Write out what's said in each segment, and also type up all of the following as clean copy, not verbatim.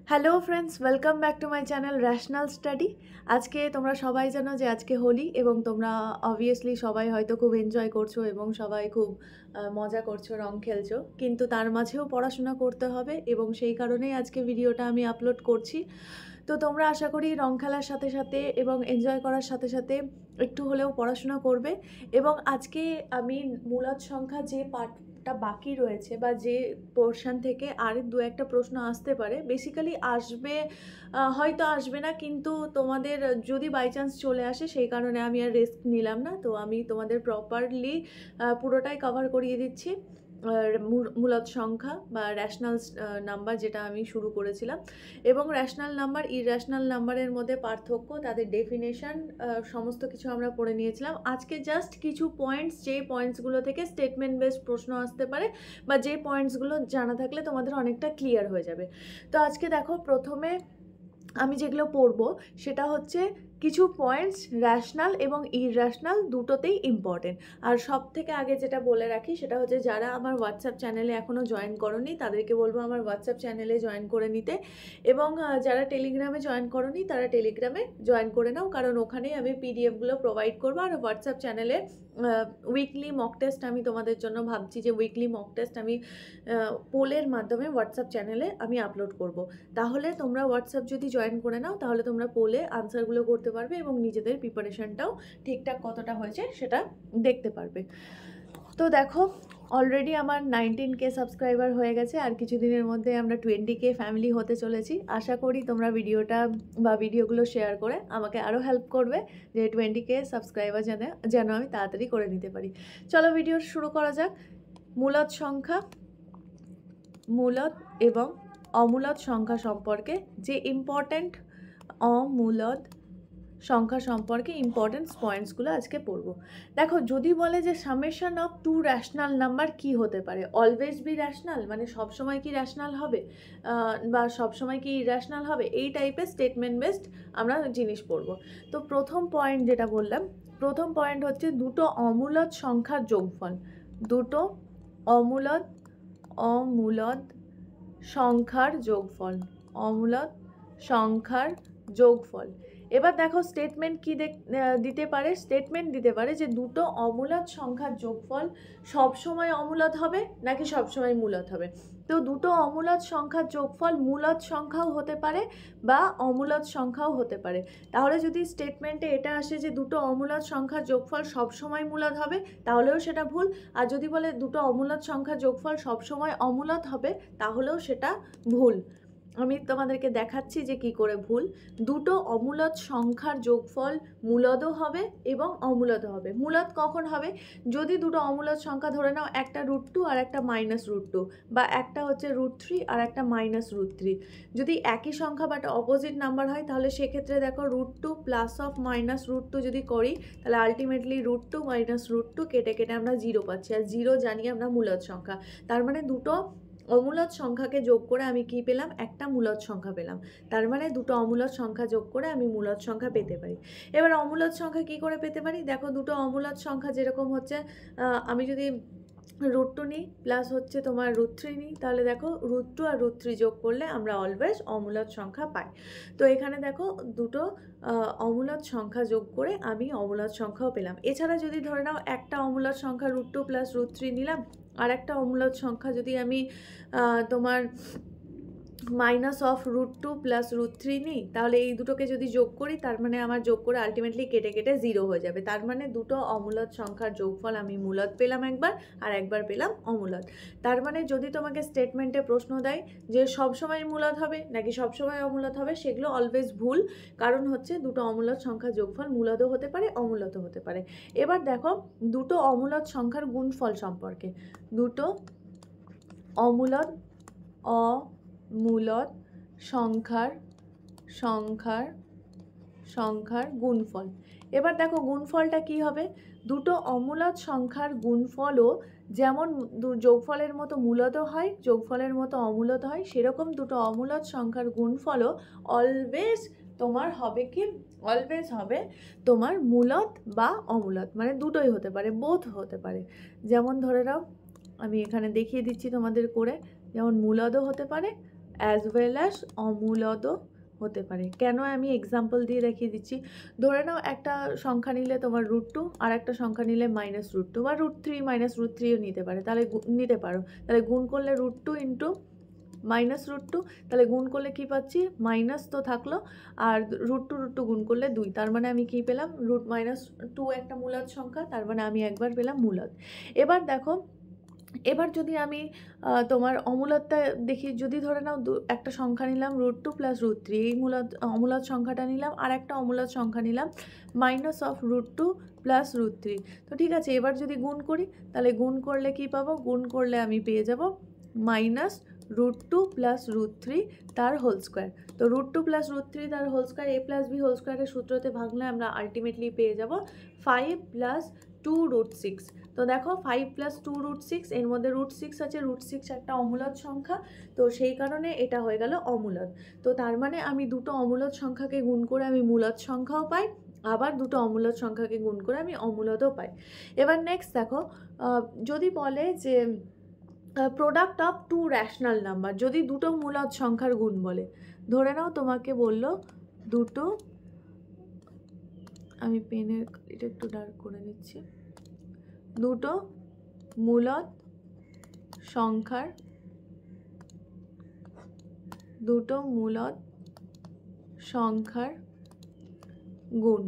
Hello friends, welcome back to my channel rational study. আজকে তোমরা সবাই জানো যে আজকে হোলি, এবং তোমরা অবভিয়াসলি সবাই হয়তো খুব এনজয় করছো এবং সবাই খুব মজা করছো, রং খেলছো, কিন্তু তার মাঝেও পড়াশোনা করতে হবে এবং সেই কারণেই আজকে ভিডিওটা আমি আপলোড করছি। তো তোমরা আশা করি রং খেলার সাথে সাথে এবং এনজয় করার সাথে সাথে একটু হলেও পড়াশোনা করবে। এবং আজকে আমি মূলদ সংখ্যা যে পার্টটা বাকি রয়েছে বা যে পোর্শন থেকে আর দু একটা প্রশ্ন আসতে পারে, বেসিক্যালি আসবে, হয়তো আসবে না, কিন্তু তোমাদের যদি বাই চান্স চলে আসে সেই কারণে আমি আর রিস্ক নিলাম না। তো আমি তোমাদের প্রপারলি পুরোটাই কভার করিয়ে দিচ্ছি। মূলদ সংখ্যা বা র্যাশনাল নাম্বার যেটা আমি শুরু করেছিলাম, এবং র্যাশনাল নাম্বার ইররেশনাল নাম্বারের মধ্যে পার্থক্য, তাদের ডেফিনেশন, সমস্ত কিছু আমরা পড়ে নিয়েছিলাম। আজকে জাস্ট কিছু পয়েন্টস, যে পয়েন্টসগুলো থেকে স্টেটমেন্ট বেসড প্রশ্ন আসতে পারে বা যে পয়েন্টসগুলো জানা থাকলে তোমাদের অনেকটা ক্লিয়ার হয়ে যাবে। তো আজকে দেখো, প্রথমে আমি যেগুলো পড়বো সেটা হচ্ছে কিছু পয়েন্টস র্যাশনাল এবং ইররেশনাল দুটোতেই ইম্পর্টেন্ট। আর সব থেকে আগে যেটা বলে রাখি সেটা হচ্ছে, যারা আমার হোয়াটসঅ্যাপ চ্যানেলে এখনও জয়েন করোনি তাদেরকে বলবো আমার হোয়াটসঅ্যাপ চ্যানেলে জয়েন করে নিতে, এবং যারা টেলিগ্রামে জয়েন করোনি তারা টেলিগ্রামে জয়েন করে নাও, কারণ ওখানেই আমি পিডিএফগুলো প্রোভাইড করবো। আর হোয়াটসঅ্যাপ চ্যানেলে উইকলি মক টেস্ট আমি তোমাদের জন্য ভাবছি যে উইকলি মক টেস্ট আমি পোলের মাধ্যমে হোয়াটসঅ্যাপ চ্যানেলে আমি আপলোড করব। তাহলে তোমরা হোয়াটসঅ্যাপ যদি জয়েন করে নাও তাহলে তোমরা পোলে আনসারগুলো করতে পারবে এবং নিজেদের প্রিপারেশনটাও ঠিকঠাক কতটা হয়েছে সেটা দেখতে পারবে। তো দেখো, অলরেডি আমার 19K সাবস্ক্রাইবার হয়ে গেছে, আর কিছুদিনের মধ্যে আমরা 20K ফ্যামিলি হতে চলেছি। আশা করি তোমরা ভিডিওটা বা ভিডিওগুলো শেয়ার করে আমাকে আরও হেল্প করবে যে 20K সাবস্ক্রাইবার যেন আমি তাড়াতাড়ি করে নিতে পারি। চলো ভিডিও শুরু করা যাক। মূলদ সংখ্যা, মূলদ এবং অমূলদ সংখ্যা সম্পর্কে যে ইম্পর্ট্যান্ট অমূলদ সংখ্যা সম্পর্কে ইম্পর্টেন্স পয়েন্টসগুলো আজকে পড়ব। দেখো, যদি বলে যে summation of two rational number কি হতে পারে, অলওয়েজ বি র্যাশনাল, মানে সবসময় কি র্যাশনাল হবে বা সবসময় কি ইররেশনাল হবে, এই টাইপের স্টেটমেন্ট বেসড আমরা জিনিস পড়ব। তো প্রথম পয়েন্ট যেটা বললাম, প্রথম পয়েন্ট হচ্ছে দুটো অমূলদ সংখ্যার যোগফল। দুটো অমূলদ সংখ্যার যোগফল, অমূলদ সংখ্যার যোগফল। এবার দেখো স্টেটমেন্ট কি দিতে পারে, স্টেটমেন্ট দিতে পারে যে দুটো অমূলদ সংখ্যার যোগফল সবসময় অমূলদ হবে নাকি সবসময় মূলদ হবে। তো দুটো অমূলদ সংখ্যার যোগফল মূলদ সংখ্যাও হতে পারে বা অমূলদ সংখ্যাও হতে পারে। তাহলে যদি স্টেটমেন্টে এটা আসে যে দুটো অমূলদ সংখ্যার যোগফল সবসময় মূলদ হবে, তাহলেও সেটা ভুল। আর যদি বলে দুটো অমূলদ সংখ্যার যোগফল সবসময় অমূলদ হবে, তাহলেও সেটা ভুল। আমি তোমাদেরকে দেখাচ্ছি যে কি করে ভুল। দুটো অমূলদ সংখ্যার যোগফল মূলদও হবে এবং অমূলদও হবে। মূলদ কখন হবে? যদি দুটো অমূলদ সংখ্যা ধরে নাও, একটা √2 আর একটা -√2, বা একটা হচ্ছে √3 আর একটা -√3। যদি একই সংখ্যা বাট অপোজিট নাম্বার হয়, তাহলে সেক্ষেত্রে দেখো √2 প্লাস অফ -√2 যদি করি, তাহলে আলটিমেটলি √2 -√2 কেটে কেটে আমরা 0 পাচ্ছি, আর 0 জানি আমরা মূলদ সংখ্যা। তার মানে দুটো অমূলদ সংখ্যাকে যোগ করে আমি কি পেলাম? একটা মূলদ সংখ্যা পেলাম। তার মানে দুটো অমূলদ সংখ্যা যোগ করে আমি মূলদ সংখ্যা পেতে পারি। এবার অমূলদ সংখ্যা কি করে পেতে পারি? দেখো, দুটো অমূলদ সংখ্যা যেরকম হচ্ছে, আমি যদি √2 নিই প্লাস হচ্ছে তোমার √3 নিই, তাহলে দেখো √2 আর √3 যোগ করলে আমরা অলওয়েজ অমূলদ সংখ্যা পাই। তো এখানে দেখো দুটো অমূলদ সংখ্যা যোগ করে আমি অমূলদ সংখ্যাও পেলাম। এছাড়া যদি ধরে নাও একটা অমূলদ সংখ্যা √2 প্লাস √3 নিলাম, আর একটা অমূলদ সংখ্যা যদি আমি তোমার -√2 প্লাস √3 নিই, তাহলে এই দুটোকে যদি যোগ করি, তার মানে আমার যোগ করে আলটিমেটলি কেটে কেটে 0 হয়ে যাবে। তার মানে দুটো অমূলদ সংখ্যার যোগফল আমি মূলদ পেলাম একবার, আর একবার পেলাম অমূলদ। তার মানে যদি তোমাকে স্টেটমেন্টে প্রশ্ন দেয় যে সবসময় মূলদ হবে নাকি সবসময় অমূলদ হবে, সেগুলো অলওয়েজ ভুল। কারণ হচ্ছে দুটো অমূলদ সংখ্যার যোগফল মূলদও হতে পারে অমূলদও হতে পারে। এবার দেখো দুটো অমূলদ সংখ্যার গুণফল সম্পর্কে। দুটো অমূলদ অমূলদ সংখ্যার গুণফল। এবার দেখো গুণফলটা কি হবে? দুটো অমূলদ সংখ্যার গুণফলও যেমন যোগফলের মতো মূলদও হয়, যোগফলের মতো অমূলদ হয়, সেরকম দুটো অমূলদ সংখ্যার গুণফলও অলওয়েজ তোমার হবে কি? অলওয়েজ হবে তোমার মূলদ বা অমূলদ, মানে দুটোই হতে পারে, বোথ হতে পারে। যেমন ধরে নাও, আমি এখানে দেখিয়ে দিচ্ছি তোমাদের করে, যেমন মূলদও হতে পারে অ্যাজ ওয়েল অ্যাজ অমূলদও হতে পারে। কেন আমি এক্সাম্পল দিয়ে দেখিয়ে দিচ্ছি। ধরে নাও একটা সংখ্যা নিলে তোমার √2, আর একটা সংখ্যা নিলে -√2 বা √3 -√3ও নিতে পারে, তাহলে নিতে পারো। তাহলে গুণ করলে √2 ইন্টু -√2, তাহলে গুণ করলে কি পাচ্ছি, মাইনাস তো থাকলো, আর √2 গুণ করলে 2, তার মানে আমি কি পেলাম, √-2 একটা মূলদ সংখ্যা, তার মানে আমি একবার পেলাম মূলদ। এবার দেখো, এবার যদি আমি তোমার অমূলদটা দেখি, যদি ধরে নাও একটা সংখ্যা নিলাম √2 + √3, এই অমূলদ সংখ্যাটা নিলাম, আর একটা অমূলদ সংখ্যা নিলাম -√2 + √3। তো ঠিক আছে, এবার যদি গুণ করি, তাহলে গুণ করলে কি পাবো, গুণ করলে আমি পেয়ে যাব -√2 + √3 তার হোল স্কোয়ার। তো √2 + √3 তার whole square, a + b whole স্কোয়ারের সূত্রতে ভাঙলে আমরা আলটিমেটলি পেয়ে যাব 5 + 2√6। তো দেখো 5 + 2√6, এর মধ্যে √6 আছে, √6 একটা অমূলদ সংখ্যা, তো সেই কারণে এটা হয়ে গেল অমূলদ। তো তার মানে আমি দুটো অমূলদ সংখ্যাকে গুণ করে আমি মূলদ সংখ্যাও পাই, আবার দুটো অমূলদ সংখ্যাকে গুণ করে আমি অমূলদও পাই। এবার নেক্সট দেখো, যদি বলে যে product of two rational number, যদি দুটো মূলদ সংখ্যার গুণ বলে, ধরে নাও তোমাকে বলল দুটো, আমি পেনের এটা একটু ডার্ক করে নিচ্ছি, দুটো মূলদ সংখ্যার গুণ।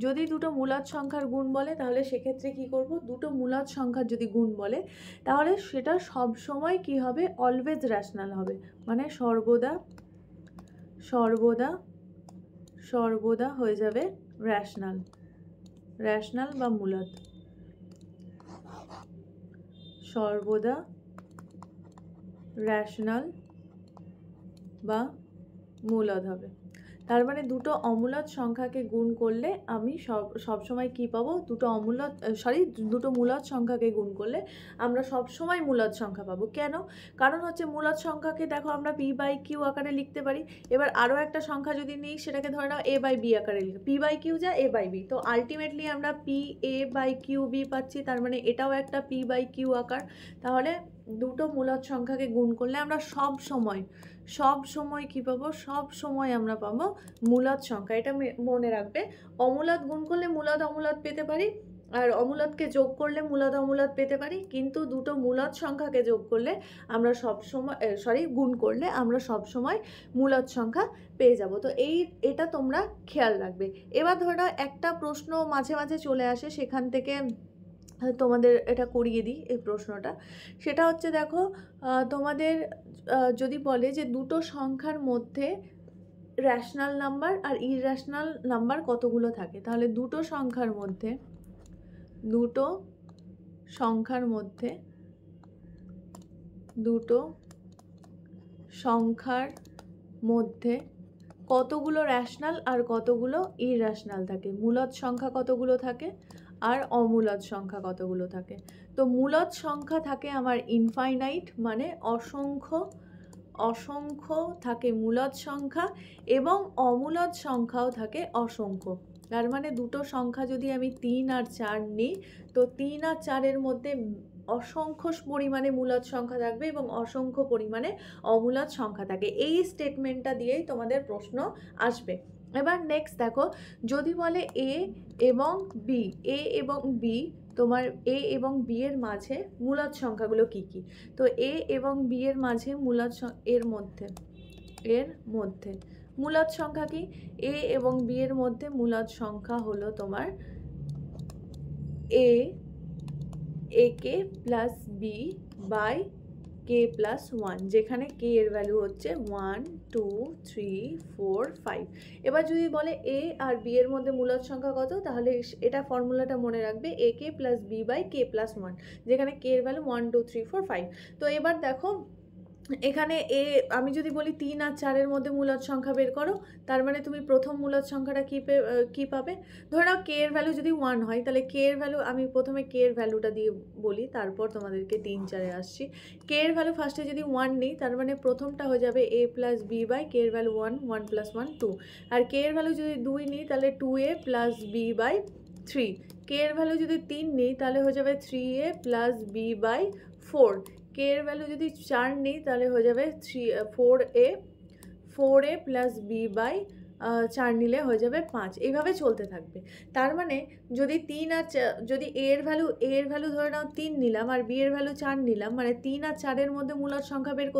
যদি দুটো মূলদ সংখ্যার গুণ বলে, তাহলে সেক্ষেত্রে কি করব, দুটো মূলদ সংখ্যার যদি গুণ বলে, তাহলে সেটা সব সময় কি হবে, অলওয়েজ র্যাশনাল হবে, মানে সর্বদা হয়ে যাবে র্যাশনাল বা মূলদ, সর্বদা র্যাশনাল বা মূলদ হবে। তার মানে দুটো অমূলদ সংখ্যাকে গুণ করলে আমি সবসময় কি পাবো, দুটো মূলদ সংখ্যাকে গুণ করলে আমরা সবসময় মূলদ সংখ্যা পাবো। কেন? কারণ হচ্ছে মূলদ সংখ্যাকে দেখো আমরা p/q আকারে লিখতে পারি। এবার আরও একটা সংখ্যা যদি নিই, সেটাকে ধরে নাও a/b আকারে লিখি, p/q যা a/b, তো আলটিমেটলি আমরা p/a/qb পাচ্ছি, তার মানে এটাও একটা p/q আকার। তাহলে দুটো মূলদ সংখ্যাকে গুণ করলে আমরা সব সময় কি পাবো, সব সময় আমরা পাবো মূলদ সংখ্যা। এটা মনে রাখবে, অমূলদ গুণ করলে মূলদ অমূলদ পেতে পারি, আর অমূলদকে যোগ করলে মূলদ অমূলদ পেতে পারি, কিন্তু দুটো মূলদ সংখ্যাকে যোগ করলে আমরা গুণ করলে আমরা সব সময় মূলদ সংখ্যা পেয়ে যাব। তো এটা তোমরা খেয়াল রাখবে। এবার ধরো একটা প্রশ্ন মাঝে মাঝে চলে আসে, সেখান থেকে তোমাদের এটা করিয়ে দিই এই প্রশ্নটা। সেটা হচ্ছে দেখো, তোমাদের যদি বলে যে দুটো সংখ্যার মধ্যে র্যাশনাল নাম্বার আর ইররেশনাল নাম্বার কতগুলো থাকে, তাহলে দুটো সংখ্যার মধ্যে কতগুলো র্যাশনাল আর কতগুলো ইররেশনাল থাকে, মূলদ সংখ্যা কতগুলো থাকে আর অমূলদ সংখ্যা কতগুলো থাকে। তো মূলদ সংখ্যা থাকে আমার ইনফাইনাইট, মানে অসংখ্য থাকে মূলদ সংখ্যা, এবং অমূলদ সংখ্যাও থাকে অসংখ্য। তার মানে দুটো সংখ্যা যদি আমি 3 আর 4 নিই, তো 3 আর 4-এর মধ্যে অসংখ্য পরিমাণে মূলদ সংখ্যা থাকবে এবং অসংখ্য পরিমাণে অমূলদ সংখ্যা থাকে। এই স্টেটমেন্টটা দিয়েই তোমাদের প্রশ্ন আসবে। এবার নেক্সট দেখো, যদি বলে এ এবং বি, তোমার এ এবং বি এর মাঝে মূলদ সংখ্যাগুলো কি কি। তো এ এবং বি এর মাঝে এর মধ্যে মূলদ সংখ্যা কি, এ এবং বি এর মধ্যে মূলদ সংখ্যা হলো তোমার K plus B by K plus 1, যেখানে কে এর ভ্যালু হচ্ছে 1 2 3 4 5। এবার যদি বলে এ আর বি এর মধ্যে মূলদ সংখ্যা কত, তাহলে এটা ফর্মুলাটা মনে রাখবে, A K plus B by K plus 1, যেখানে কে এর ভ্যালু 1 2 3 4 5। তো এবার দেখো, এখানে আমি যদি বলি 3 আর 4-এর মধ্যে মূলদ সংখ্যা বের করো, তার মানে তুমি প্রথম মূলদ সংখ্যাটা কি পাবে। ধরে নাও কে এর ভ্যালু যদি 1 হয়, তাহলে কে এর ভ্যালু, আমি প্রথমে কে এর ভ্যালুটা দিয়ে বলি, তারপর তোমাদেরকে 3 4-এ আসছি। কে এর ভ্যালু ফার্স্টে যদি 1 নিই, তার মানে প্রথমটা হয়ে যাবে a প্লাস বি বাই কে এর ভ্যালু 1 1 প্লাস 1 2, আর কে এর ভ্যালু যদি 2 নিই, তাহলে 2a প্লাস বি বাই 3, কে এর ভ্যালু যদি 3 নিই, তাহলে হয়ে যাবে 3a প্লাস বি বাই 4, কে এর ভ্যালু যদি 4 নিই তাহলে হয়ে যাবে 4a প্লাস বি বাই 4 নিলে হয়ে যাবে 5। এইভাবে চলতে থাকবে। তার মানে যদি 3 আর যদি এ এর ভ্যালু ধরে নাও 3 নিলাম আর বি এর ভ্যালু 4 নিলাম, মানে 3 আর 4 এর মধ্যে মূলদ সংখ্যা বের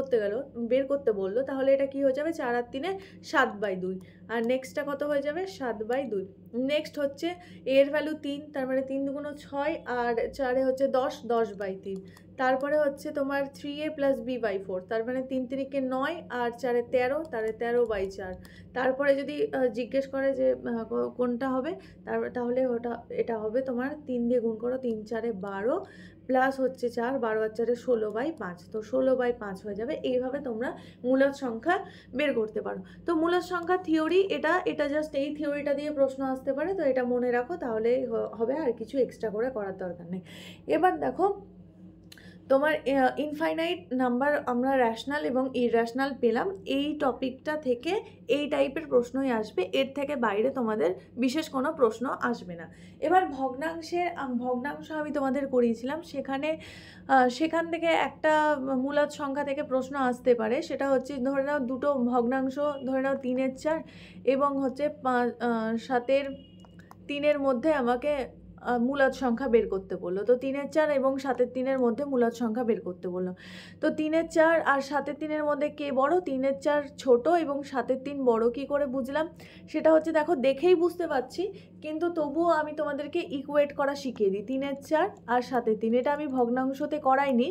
করতে বললো, তাহলে এটা কি হয়ে যাবে 4 আর 3 7/2। আর নেক্সটটা কত হয়ে যাবে 7/2। নেক্সট হচ্ছে এ এর ভ্যালু 3, তার মানে 3 দুগুণ 6 আর 4 হচ্ছে 10/3। তারপরে হচ্ছে তোমার 3a প্লাস বি বাই 4, তার মানে 3 3 9 আর 4 13, তাহলে 13/4। তারপরে যদি জিজ্ঞেস করে যে কোনটা হবে, তাহলে এটা হবে তোমার 3 দিয়ে গুণ করো, 3 4 12 প্লাস হচ্ছে 4, 12 আর 4 16/5, তো 16/5 হয়ে যাবে। এইভাবে তোমরা মূলদ সংখ্যা বের করতে পারো। তো মূলদ সংখ্যা থিওরি এটা জাস্ট এই থিওরিটা দিয়ে প্রশ্ন আসতে পারে, তো এটা মনে রাখো, তাহলে হবে, আর কিছু এক্সট্রা করে করার দরকার নেই। এবার দেখো তোমার ইনফাইনাইট নাম্বার আমরা র্যাশনাল এবং ইররেশনাল পেলাম, এই টপিকটা থেকে এই টাইপের প্রশ্নই আসবে, এর থেকে বাইরে তোমাদের বিশেষ কোনো প্রশ্ন আসবে না। এবার ভগ্নাংশ আমি তোমাদের করিয়েছিলাম, সেখান থেকে একটা মূলদ সংখ্যা থেকে প্রশ্ন আসতে পারে। সেটা হচ্ছে ধরে নাও দুটো ভগ্নাংশ, ধরে নাও 3 4 এবং হচ্ছে 7 3 মধ্যে আমাকে মূলদ সংখ্যা বের করতে বললো। তো 3 4 এবং 7 3 মধ্যে মূলদ সংখ্যা বের করতে বললো। তো 3 4 আর 7 3 মধ্যে কে বড়? 3 4 ছোট এবং 7 3 বড়। কি করে বুঝলাম? সেটা হচ্ছে দেখো, দেখেই বুঝতে পারছি, কিন্তু তবুও আমি তোমাদেরকে ইকুয়েট করা শিখিয়ে দিই। 3 4 আর 7 3, এটা আমি ভগ্নাংশতে করাইনি,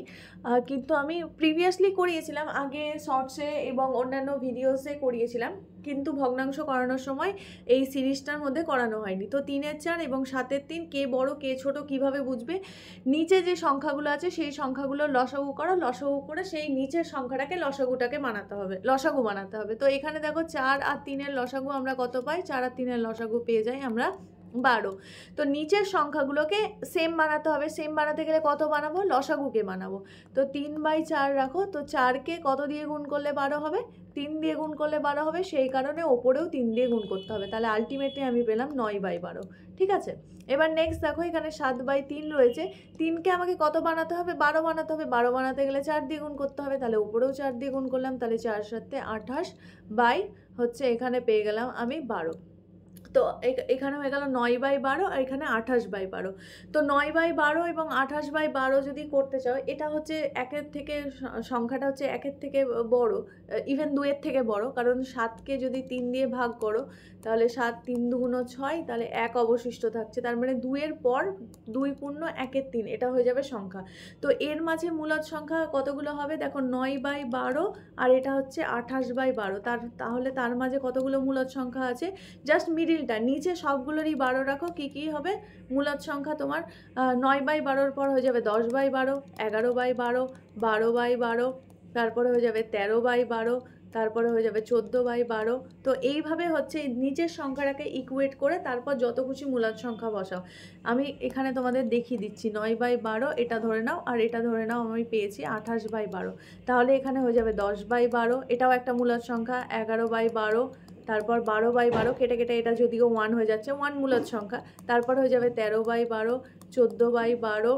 কিন্তু আমি প্রিভিয়াসলি করিয়েছিলাম, আগে শর্টসে এবং অন্যান্য ভিডিওসে করিয়েছিলাম, কিন্তু ভগ্নাংশ করানোর সময় এই সিরিজটার মধ্যে করানো হয়নি। তো 3 4 এবং 7 3 কে বড় কে ছোট কিভাবে বুঝবে? নিচে যে সংখ্যাগুলো আছে সেই সংখ্যাগুলোর লসাগু করো, লসাগু করে সেই নিচের সংখ্যাটাকে লসাগু বানাতে হবে। তো এখানে দেখো 4 আর 3 লসাগু আমরা কত পাই? 4 আর 3 লসাগু পেয়ে যাই আমরা 12। তো নিচের সংখ্যাগুলোকে সেম বানাতে হবে। সেম বানাতে গেলে কত বানাবো? লসাগুকে বানাবো। তো 3/4 রাখো। তো 4কে কত দিয়ে গুণ করলে 12 হবে? 3 দিয়ে গুণ করলে 12 হবে, সেই কারণে ওপরেও 3 দিয়ে গুণ করতে হবে। তাহলে আলটিমেটলি আমি পেলাম 9/12। ঠিক আছে। এবার নেক্সট দেখো, এখানে 7/3 রয়েছে। 3কে আমাকে কত বানাতে হবে? 12 বানাতে হবে। 12 বানাতে গেলে 4 দিয়ে গুণ করতে হবে, তাহলে ওপরেও 4 দিয়ে গুণ করলাম, তাহলে 4 7 28 বাই হচ্ছে এখানে পেয়ে গেলাম আমি 12। তো এখানে হয়ে গেল 9/12 আর এখানে 28/12। তো 9/12 এবং 28/12 যদি করতে চাও, এটা হচ্ছে সংখ্যাটা হচ্ছে 1 থেকে বড়, ইভেন 2 থেকে বড়, কারণ 7কে যদি 3 দিয়ে ভাগ করো তাহলে 7 3 দুগুণ 6, তাহলে 1 অবশিষ্ট থাকছে, তার মানে 2 এর পর 2 পূর্ণ 1 3, এটা হয়ে যাবে সংখ্যা। তো এর মাঝে মূলদ সংখ্যা কতগুলো হবে? দেখো 9/12 আর এটা হচ্ছে 28/12, তাহলে তার মাঝে কতগুলো মূলদ সংখ্যা আছে? জাস্ট মিডিলটা, নিচে সবগুলোরই 12 রাখো। কি হবে মূলদ সংখ্যা তোমার? 9/12 পর হয়ে যাবে 10/12, 11/12, 12/12, তারপরে হয়ে যাবে 13/12, তারপরে হয়ে যাবে 14/12। তো এইভাবে হচ্ছে নিচের সংখ্যাটাকে ইকুয়েট করে তারপর যত খুশি মূলদ সংখ্যা বসাও। আমি এখানে তোমাদের দেখিয়ে দিচ্ছি। 9/12 এটা ধরে নাও, আর এটা ধরে নাও আমি পেয়েছি 28/12, তাহলে এখানে হয়ে যাবে 10/12, এটাও একটা মূলদ সংখ্যা। 11/12, তারপর 12/12, কেটে কেটে এটা যদিও 1 হয়ে যাচ্ছে, 1 মূলদ সংখ্যা। তারপর হয়ে যাবে 13/12, 14/12,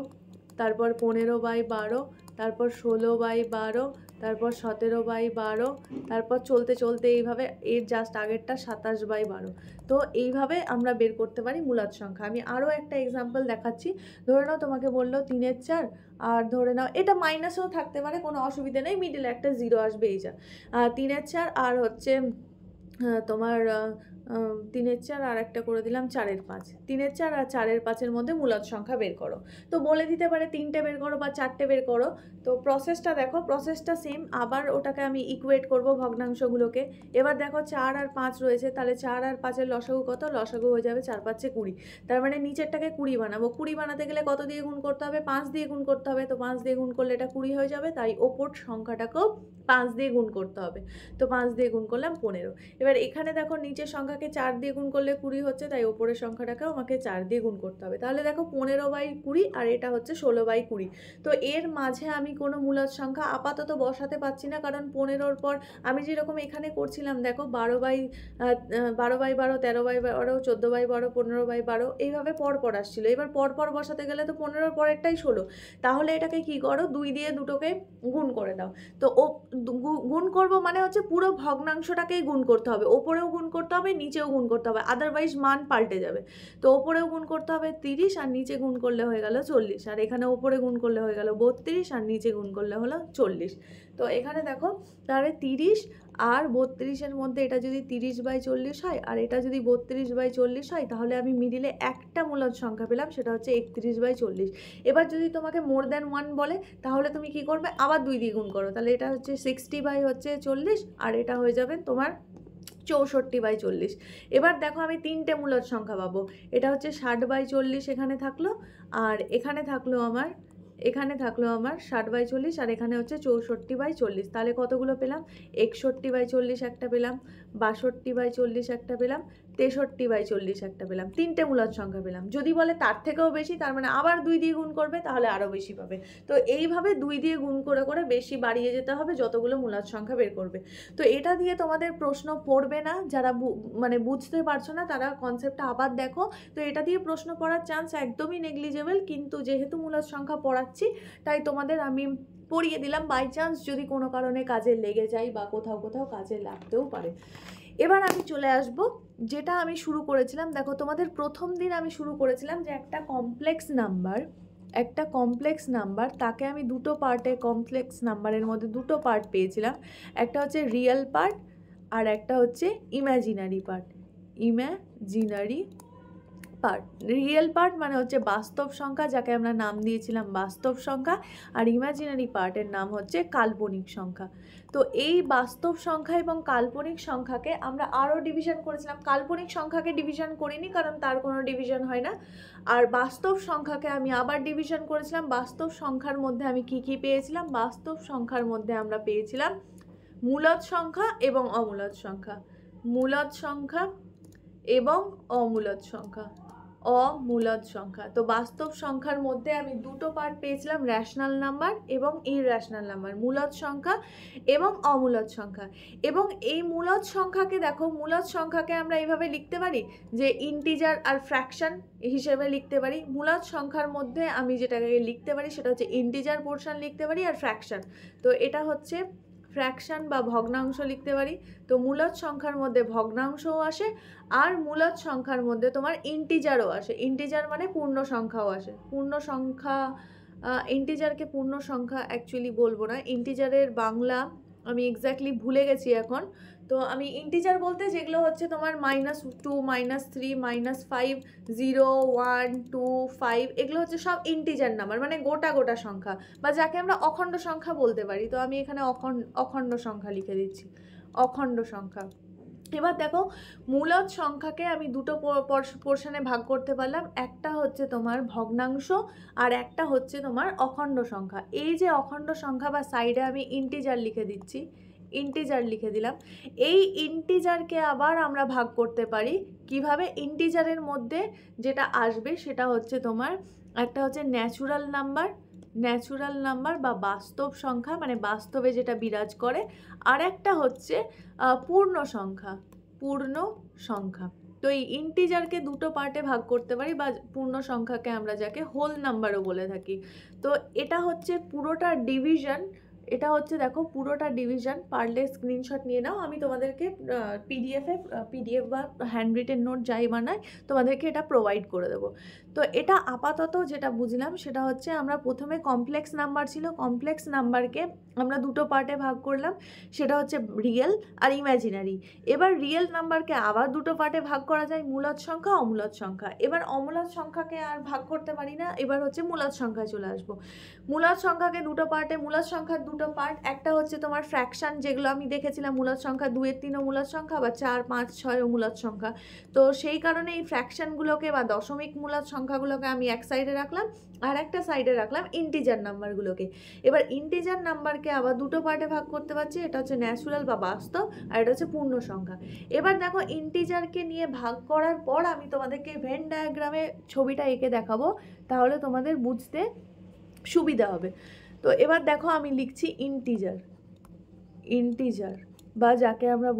তারপর 15/12, তারপর 16/12, তারপর 17/12, তারপর চলতে চলতে এইভাবে এর জাস্ট আগেরটা 27/12। তো এইভাবে আমরা বের করতে পারি মূলদ সংখ্যা। আমি আরও একটা এক্সাম্পল দেখাচ্ছি। ধরে নাও তোমাকে বললো 3 4, আর ধরে নাও এটা মাইনাসেও থাকতে পারে, কোনো অসুবিধা নেই, মিডিলে একটা 0 আসবে, এই যা 3 4 আর হচ্ছে তোমার 3 4 আর একটা করে দিলাম 4 5। 3 4 আর 4 5-এর মধ্যে মূলদ সংখ্যা বের করো। তো বলে দিতে পারে 3টে বের করো বা 4টে বের করো। তো প্রসেসটা দেখো, প্রসেসটা সেম। আবার ওটাকে আমি ইকুয়েট করব ভগ্নাংশগুলোকে। এবার দেখো 4 আর 5 রয়েছে, তাহলে 4 আর 5-এর লসাগু কত? লসাগু হয়ে যাবে 4 5 20, তার মানে নিচেরটাকে 20 বানাবো। 20 বানাতে গেলে কত দিয়ে গুণ করতে হবে? 5 দিয়ে গুণ করতে হবে। তো 5 দিয়ে গুণ করলে এটা 20 হয়ে যাবে, তাই ওপর সংখ্যাটাকেও 5 দিয়ে গুণ করতে হবে। তো 5 দিয়ে গুণ করলাম 15। এবার এখানে দেখো নিচের সংখ্যা সংখ্যাকে 4 দিয়ে গুণ করলে 20 হচ্ছে, তাই ওপরের সংখ্যাটাকেও আমাকে 4 দিয়ে গুণ করতে হবে। তাহলে দেখো 15/20 আর এটা হচ্ছে 16/20। তো এর মাঝে আমি কোনো মূলদ সংখ্যা আপাতত বসাতে পারছি না, কারণ 15-র পর আমি যেরকম এখানে করছিলাম দেখো 12/12, 13/12, 14/12, 15/12 এইভাবে পরপর আসছিল। এবার পরপর বসাতে গেলে তো 15-র পরেরটাই 16। তাহলে এটাকে কি করো, 2 দিয়ে দুটোকে গুণ করে দাও। তো ও গুণ করব মানে হচ্ছে পুরো ভগ্নাংশটাকেই গুণ করতে হবে, ওপরেও গুণ করতে হবে, নিচেও গুণ করতে হবে, আদারওয়াইজ মান পাল্টে যাবে। তো ওপরেও গুণ করতে হবে 30 আর নিচে গুণ করলে হয়ে গেল 40, আর এখানে ওপরে গুণ করলে হয়ে গেল 32 আর নিচে গুণ করলে হলো 40। তো এখানে দেখো তাহলে 30 আর 32-এর মধ্যে এটা যদি 30/40 হয় আর এটা যদি 32/40 হয়, তাহলে আমি মিডিলে একটা মূলদ সংখ্যা পেলাম, সেটা হচ্ছে 31/40। এবার যদি তোমাকে মোর দ্যান 1 বলে, তাহলে তুমি কি করবে, আবার 2 দিয়ে গুণ করো, তাহলে এটা হচ্ছে 60/40 আর এটা হয়ে যাবে তোমার 64/40। এবার দেখো আমি 3টে মূলদ সংখ্যা পাবো, এটা হচ্ছে 60/40 এখানে থাকলো, আর এখানে থাকলো আমার 60/40, আর এখানে হচ্ছে 64/40। তাহলে কতগুলো পেলাম, 61/40 একটা পেলাম, 62/40 একটা পেলাম, 63/40 একটা পেলাম, 3টে মূলদ সংখ্যা পেলাম। যদি বলে তার থেকেও বেশি, তার মানে আবার 2 দিয়ে গুণ করবে, তাহলে আরও বেশি পাবে। তো এইভাবে 2 দিয়ে গুণ করে করে বেশি বাড়িয়ে যেতে হবে যতগুলো মূলদ সংখ্যা বের করবে। তো এটা দিয়ে তোমাদের প্রশ্ন পড়বে না, যারা মানে বুঝতে পারছো না তারা কনসেপ্টটা আবার দেখো। তো এটা দিয়ে প্রশ্ন পড়ার চান্স একদমই নেগলিজেবল, কিন্তু যেহেতু মূলদ সংখ্যা পড়াচ্ছি তাই তোমাদের আমি পড়িয়ে দিলাম, বাই চান্স যদি কোনো কারণে কাজে লেগে যায় বা কোথাও কোথাও কাজে লাগতেও পারে। এবার আমি চলে আসব যেটা আমি শুরু করেছিলাম। দেখো তোমাদের প্রথম দিন আমি শুরু করেছিলাম যে একটা কমপ্লেক্স নাম্বার তাকে আমি দুটো পার্টে, কমপ্লেক্স নাম্বারের মধ্যে দুটো পার্ট পেয়েছিলাম, একটা হচ্ছে রিয়েল পার্ট আর একটা হচ্ছে ইমাজিনারি পার্ট। রিয়েল পার্ট মানে হচ্ছে বাস্তব সংখ্যা, যাকে আমরা নাম দিয়েছিলাম বাস্তব সংখ্যা, আর ইমাজিনারি পার্টের নাম হচ্ছে কাল্পনিক সংখ্যা। তো এই বাস্তব সংখ্যা এবং কাল্পনিক সংখ্যাকে আমরা আরও ডিভিশন করেছিলাম। কাল্পনিক সংখ্যাকে ডিভিশন করিনি, কারণ তার কোনো ডিভিশন হয় না। আর বাস্তব সংখ্যাকে আমি আবার ডিভিশন করেছিলাম। বাস্তব সংখ্যার মধ্যে আমি কি কি পেয়েছিলাম, বাস্তব সংখ্যার মধ্যে আমরা পেয়েছিলাম মূলদ সংখ্যা এবং অমূলদ সংখ্যা, মূলদ সংখ্যা এবং অমূলদ সংখ্যা। তো বাস্তব সংখ্যার মধ্যে আমি দুটো পার্ট পেয়েছিলাম, রেশনাল নাম্বার এবং ইররেশনাল নাম্বার, মূলদ সংখ্যা এবং অমূলদ সংখ্যা। এবং এই মূলদ সংখ্যাকে দেখো, মূলদ সংখ্যাকে আমরা এইভাবে লিখতে পারি যে ইন্টিজার আর ফ্র্যাকশন হিসেবে লিখতে পারি। মূলদ সংখ্যার মধ্যে আমি যেটাকে লিখতে পারি সেটা হচ্ছে ইন্টিজার পোর্শন লিখতে পারি আর ফ্র্যাকশন। তো এটা হচ্ছে ফ্র্যাকশন বা ভগ্নাংশ লিখতে পারি। তো মূলদ সংখ্যার মধ্যে ভগ্নাংশও আসে আর মূলদ সংখ্যার মধ্যে তোমার ইন্টিজারও আসে। ইন্টিজার মানে পূর্ণ সংখ্যাও আসে। পূর্ণ সংখ্যা, ইন্টিজারকে পূর্ণ সংখ্যা অ্যাকচুয়ালি বলবো না, ইন্টিজারের বাংলা আমি এক্স্যাক্টলি ভুলে গেছি এখন। তো আমি ইন্টিজার বলতে যেগুলো হচ্ছে তোমার -2, -3, -5, 0, 1, 2, 5 এগুলো হচ্ছে সব ইন্টিজার নাম্বার, মানে গোটা গোটা সংখ্যা, বা যাকে আমরা অখণ্ড সংখ্যা বলতে পারি। তো আমি এখানে অখণ্ড সংখ্যা লিখে দিচ্ছি, অখণ্ড সংখ্যা। এবার দেখো মূলদ সংখ্যাকে আমি দুটো পোর্শনে ভাগ করতে পারলাম, একটা হচ্ছে তোমার ভগ্নাংশ আর একটা হচ্ছে তোমার অখণ্ড সংখ্যা। এই যে অখণ্ড সংখ্যা বা সাইডে আমি ইন্টিজার লিখে দিচ্ছি, ইন্টিজার লিখে দিলাম। এই ইন্টিজারকে আবার আমরা ভাগ করতে পারি কিভাবে, ইন্টিজারের মধ্যে যেটা আসবে সেটা হচ্ছে তোমার একটা হচ্ছে ন্যাচুরাল নাম্বার বা বাস্তব সংখ্যা, মানে বাস্তবে যেটা বিরাজ করে, আর একটা হচ্ছে পূর্ণ সংখ্যা। তো এই ইন্টিজারকে দুটো পার্টে ভাগ করতে পারি, বা পূর্ণ সংখ্যাকে আমরা যাকে হোল নাম্বারও বলে থাকি। তো এটা হচ্ছে পুরোটা ডিভিশন, এটা হচ্ছে দেখো পুরোটা ডিভিশন। পারলে স্ক্রিনশট নিয়ে নাও, আমি তোমাদেরকে পিডিএফ বা হ্যান্ড রিটেন নোট যাই বানাই তোমাদেরকে এটা প্রোভাইড করে দেবো। তো এটা আপাতত যেটা বুঝলাম সেটা হচ্ছে আমরা প্রথমে কমপ্লেক্স নাম্বার ছিল, কমপ্লেক্স নাম্বারকে আমরা দুটো পার্টে ভাগ করলাম, সেটা হচ্ছে রিয়েল আর ইমাজিনারি। এবার রিয়েল নাম্বারকে আবার দুটো পার্টে ভাগ করা যায়, মূলদ সংখ্যা, অমূলদ সংখ্যা। এবার অমূলদ সংখ্যাকে আর ভাগ করতে পারি না, এবার হচ্ছে মূলদ সংখ্যায় চলে আসবো। মূলদ সংখ্যাকে দুটো পার্টে, মূলদ সংখ্যার দুটো পার্ট, একটা হচ্ছে তোমার ফ্র্যাকশন, যেগুলো আমি দেখেছিলাম মূলদ সংখ্যা 2, 3 মূলদ সংখ্যা, বা 4, 5, 6 মূলদ সংখ্যা। তো সেই কারণে এই ফ্র্যাকশনগুলোকে বা দশমিক মূলদ সংখ্যা সংখ্যাগুলোকে আমি এক সাইডে রাখলাম, আর একটা সাইডে রাখলাম ইন্টিজার নাম্বারগুলোকে। এবার ইন্টিজার নাম্বারকে আবার দুটো পার্টে ভাগ করতে পারছি, এটা হচ্ছে ন্যাচুরাল বা বাস্তব, আর এটা হচ্ছে পূর্ণ সংখ্যা। এবার দেখো ইন্টিজারকে নিয়ে ভাগ করার পর আমি তোমাদেরকে ভেন ডায়াগ্রামে ছবিটা এঁকে দেখাবো, তাহলে তোমাদের বুঝতে সুবিধা হবে। তো এবার দেখো আমি লিখছি ইন্টিজার, ইন্টিজার বা যাকে আমরা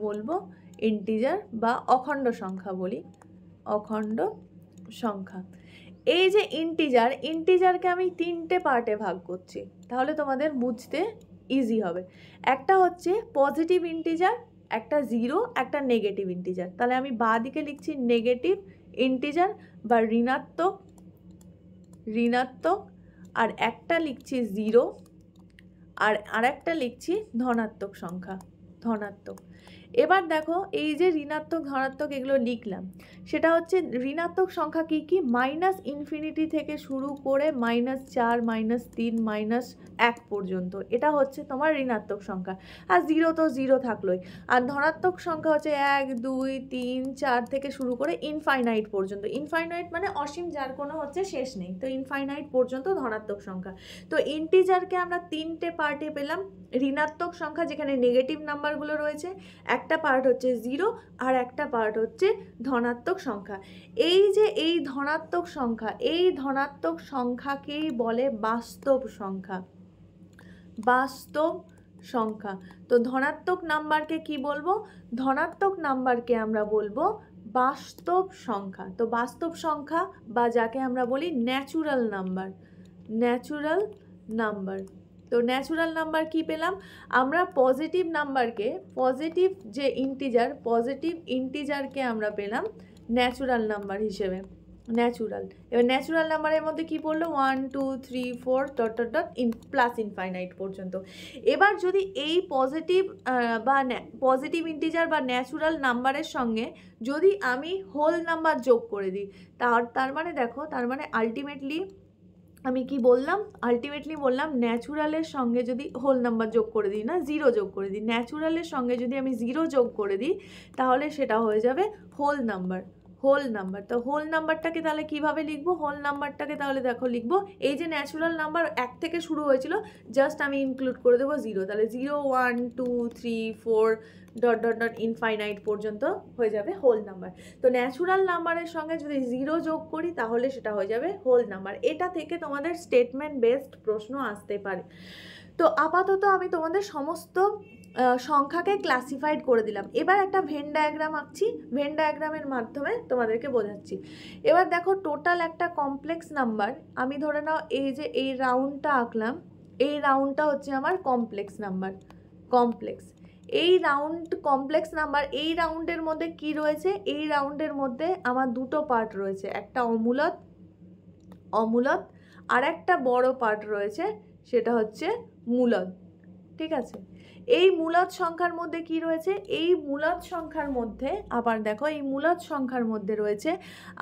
বলবো ইন্টিজার বা অখণ্ড সংখ্যা বলি, অখণ্ড সংখ্যা। এই যে ইন্টিজারকে আমি তিনটে পার্টে ভাগ করছি, তাহলে তোমাদের বুঝতে ইজি হবে। একটা হচ্ছে পজিটিভ ইন্টিজার, একটা জিরো, একটা নেগেটিভ ইন্টিজার। তাহলে আমি বাঁ দিকে লিখছি নেগেটিভ ইন্টিজার বা ঋণাত্মক, আর একটা লিখছি জিরো, আর আরেকটা লিখছি ধনাত্মক সংখ্যা, ধনাত্মক। এবার দেখো এই যে ঋণাত্মক ধনাত্মক এগুলো লিখলাম, সেটা হচ্ছে ঋণাত্মক সংখ্যা কি কি, -ইনফিনিটি থেকে শুরু করে -4, -3, -1 পর্যন্ত, এটা হচ্ছে তোমার ঋণাত্মক সংখ্যা। আর জিরো তো জিরো থাকলোই। আর ধনাত্মক সংখ্যা হচ্ছে 1, 2, 3, 4 থেকে শুরু করে ইনফাইনাইট পর্যন্ত। ইনফাইনাইট মানে অসীম, যার কোনো হচ্ছে শেষ নেই, তো ইনফাইনাইট পর্যন্ত ধনাত্মক সংখ্যা। তো ইন্টিজারকে আমরা তিনটে পার্টে পেলাম। ঋণাত্মক সংখ্যা যেখানে নেগেটিভ নাম্বারগুলো রয়েছে, একটা পার্ট হচ্ছে জিরো, আর একটা পার্ট হচ্ছে ধনাত্মক সংখ্যা। এই যে এই ধনাত্মক সংখ্যা, এই ধনাত্মক সংখ্যাকেই বলে বাস্তব সংখ্যা, বাস্তব সংখ্যা। তো ধনাত্মক নাম্বারকে কি বলবো, ধনাত্মক নাম্বারকে আমরা বলবো বাস্তব সংখ্যা। তো বাস্তব সংখ্যা বা যাকে আমরা বলি ন্যাচুরাল নাম্বার, ন্যাচুরাল নাম্বার। তো ন্যাচুরাল নাম্বার কি পেলাম আমরা, পজিটিভ নাম্বারকে, পজিটিভ যে ইন্টিজার, পজিটিভ ইন্টিজারকে আমরা পেলাম ন্যাচুরাল নাম্বার হিসেবে, ন্যাচুরাল। এবার ন্যাচুরাল নাম্বারের মধ্যে কি পড়লো, 1, 2, 3, 4 ... প্লাস ইনফাইনাইট পর্যন্ত। এবার যদি এই পজিটিভ বা পজিটিভ ইন্টিজার বা ন্যাচুরাল নাম্বারের সঙ্গে যদি আমি হোল নাম্বার যোগ করে দিই, তার মানে দেখো, তার মানে আলটিমেটলি আমি কি বললাম, আলটিমেটলি বললাম ন্যাচুরালের সঙ্গে যদি হোল নাম্বার যোগ করে দিই, না জিরো যোগ করে দিই, ন্যাচুরালের সঙ্গে যদি আমি জিরো যোগ করে দিই, তাহলে সেটা হয়ে যাবে হোল নাম্বার, হোল নাম্বার। তো হোল নাম্বারটাকে তাহলে কিভাবে লিখবো, হোল নাম্বারটাকে তাহলে দেখো লিখবো, এই যে ন্যাচুরাল নাম্বার 1 থেকে শুরু হয়েছিল, জাস্ট আমি ইনক্লুড করে দেবো জিরো, তাহলে 0, 1, 2, 3, 4 ... ইনফাইনাইট পর্যন্ত হয়ে যাবে হোল নাম্বার। তো ন্যাচুরাল নাম্বারের সঙ্গে যদি জিরো যোগ করি, তাহলে সেটা হয়ে যাবে হোল নাম্বার। এটা থেকে তোমাদের স্টেটমেন্ট বেসড প্রশ্ন আসতে পারে। তো আপাতত আমি তোমাদের সমস্ত সংখ্যাকে ক্লাসিফাইড করে দিলাম। এবার একটা ভেন ডায়াগ্রাম আঁকছি, ভেন ডায়াগ্রামের মাধ্যমে তোমাদেরকে বোঝাচ্ছি। এবার দেখো টোটাল একটা কমপ্লেক্স নাম্বার, আমি ধরে নাও এই যে এই রাউন্ডটা আঁকলাম, এই রাউন্ডটা হচ্ছে আমার কমপ্লেক্স নাম্বার, কমপ্লেক্স। এই রাউন্ড কমপ্লেক্স নাম্বার, এই রাউন্ডের মধ্যে কি রয়েছে, এই রাউন্ডের মধ্যে আমার দুটো পার্ট রয়েছে, একটা অমূলত, অমূলত, আর একটা বড় পার্ট রয়েছে, সেটা হচ্ছে মূলদ। ঠিক আছে, এই মূলদ সংখ্যার মধ্যে কি রয়েছে, এই মূলদ সংখ্যার মধ্যে আবার দেখো, এই মূলদ সংখ্যার মধ্যে রয়েছে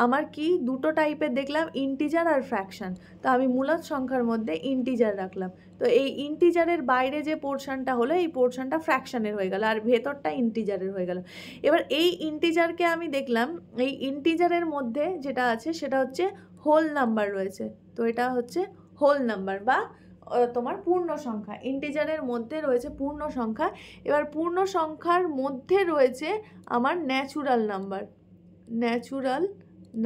আমার কি দুটো টাইপের দেখলাম, ইন্টিজার আর ফ্র্যাকশন। তো আমি মূলদ সংখ্যার মধ্যে ইন্টিজার রাখলাম। তো এই ইন্টিজারের বাইরে যে পোর্শনটা হলো, এই পোর্শনটা ফ্র্যাকশনের হয়ে গেল, আর ভেতরটা ইন্টিজারের হয়ে গেল। এবার এই ইন্টিজারকে আমি দেখলাম, এই ইন্টিজারের মধ্যে যেটা আছে সেটা হচ্ছে হোল নাম্বার রয়েছে। তো এটা হচ্ছে হোল নাম্বার বা তোমার পূর্ণ সংখ্যা, ইন্টিজারের মধ্যে রয়েছে পূর্ণ সংখ্যা। এবার পূর্ণ সংখ্যার মধ্যে রয়েছে আমার ন্যাচুরাল নাম্বার, ন্যাচুরাল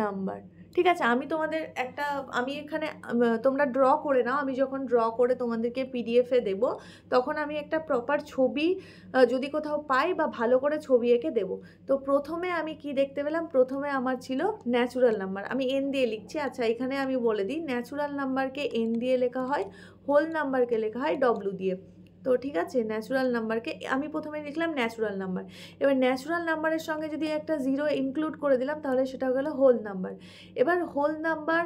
নাম্বার। ঠিক আছে, আমি তোমাদের একটা, আমি এখানে তোমরা ড্র করে নাও, আমি যখন ড্র করে তোমাদেরকে পিডিএফে দেব, তখন আমি একটা প্রপার ছবি যদি কোথাও পাই বা ভালো করে ছবি এঁকে দেবো। তো প্রথমে আমি কি দেখতে পেলাম, প্রথমে আমার ছিল ন্যাচুরাল নাম্বার, আমি এন দিয়ে লিখছি। আচ্ছা, এখানে আমি বলে দিই, ন্যাচুরাল নাম্বারকে এন দিয়ে লেখা হয়, হোল নাম্বারকে লেখা হয় ডব্লিউ দিয়ে। তো ঠিক আছে, ন্যাচুরাল নাম্বারকে আমি প্রথমে লিখলাম ন্যাচুরাল নাম্বার। এবার ন্যাচুরাল নাম্বারের সঙ্গে যদি একটা জিরো ইনক্লুড করে দিলাম, তাহলে সেটা গেল হোল নাম্বার। এবার whole number,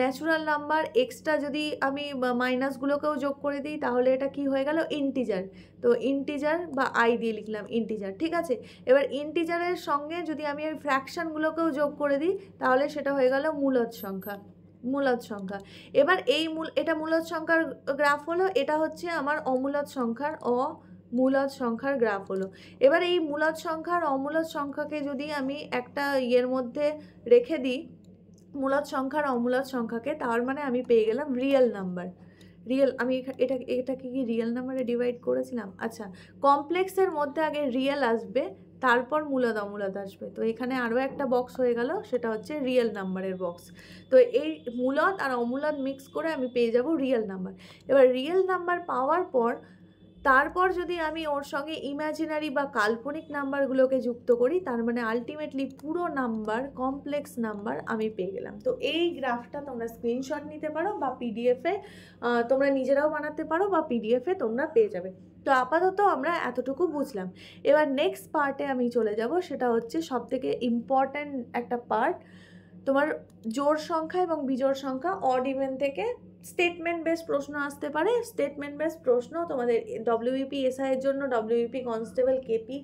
natural number, extra যদি আমি মাইনাসগুলোকেও যোগ করে দিই, তাহলে এটা কি হয়ে গেল, ইন্টিজার। তো ইন্টিজার বা আই দিয়ে লিখলাম ইন্টিজার। ঠিক আছে, এবার ইন্টিজারের সঙ্গে যদি আমি ওই ফ্র্যাকশানগুলোকেও যোগ করে দিই, তাহলে সেটা হয়ে গেল মূলদ সংখ্যা, মূলদ সংখ্যা। এবার এই এটা মূলদ সংখ্যার গ্রাফ হলো, এটা হচ্ছে আমার অমূলদ সংখ্যার, মূলদ সংখ্যার গ্রাফ হলো। এবার এই মূলদ সংখ্যা আর অমূলদ সংখ্যাকে যদি আমি একটা ইয়ের মধ্যে রেখে দিই, মূলদ সংখ্যা আর অমূলদ সংখ্যাকে, তার মানে আমি পেয়ে গেলাম রিয়েল নাম্বার। রিয়েল, আমি এটাকে কি রিয়েল নাম্বারে ডিভাইড করেছিলাম? আচ্ছা, কমপ্লেক্সের মধ্যে আগে রিয়েল আসবে, তারপর মূলদ অমূলদ আসবে। তো এখানে আরও একটা বক্স হয়ে গেল, সেটা হচ্ছে রিয়েল নাম্বারের বক্স। তো এই মূলদ আর অমূলদ মিক্স করে আমি পেয়ে যাব রিয়েল নাম্বার। এবার রিয়েল নাম্বার পাওয়ার পর তারপর যদি আমি ওর সঙ্গে ইমাজিনারি বা কাল্পনিক নাম্বারগুলোকে যুক্ত করি, তার মানে আলটিমেটলি পুরো নাম্বার, কমপ্লেক্স নাম্বার আমি পেয়ে গেলাম। তো এই গ্রাফটা তোমরা স্ক্রিনশট নিতে পারো বা পিডিএফে তোমরা নিজেরাও বানাতে পারো, বা পিডিএফে তোমরা পেয়ে যাবে। তো আপাতত আমরা এতটুকু বুঝলাম। এবার নেক্সট পার্টে আমি চলে যাব, সেটা হচ্ছে সবথেকে ইম্পর্ট্যান্ট একটা পার্ট, তোমার জোড় সংখ্যা এবং বিজোড় সংখ্যা, অড ইভেন থেকে স্টেটমেন্ট বেস প্রশ্ন আসতে পারে। স্টেটমেন্ট বেস প্রশ্ন তোমাদের ডব্লিউবিপি এসআই এর জন্য, ডব্লিউবিপি কনস্টেবল, কেপি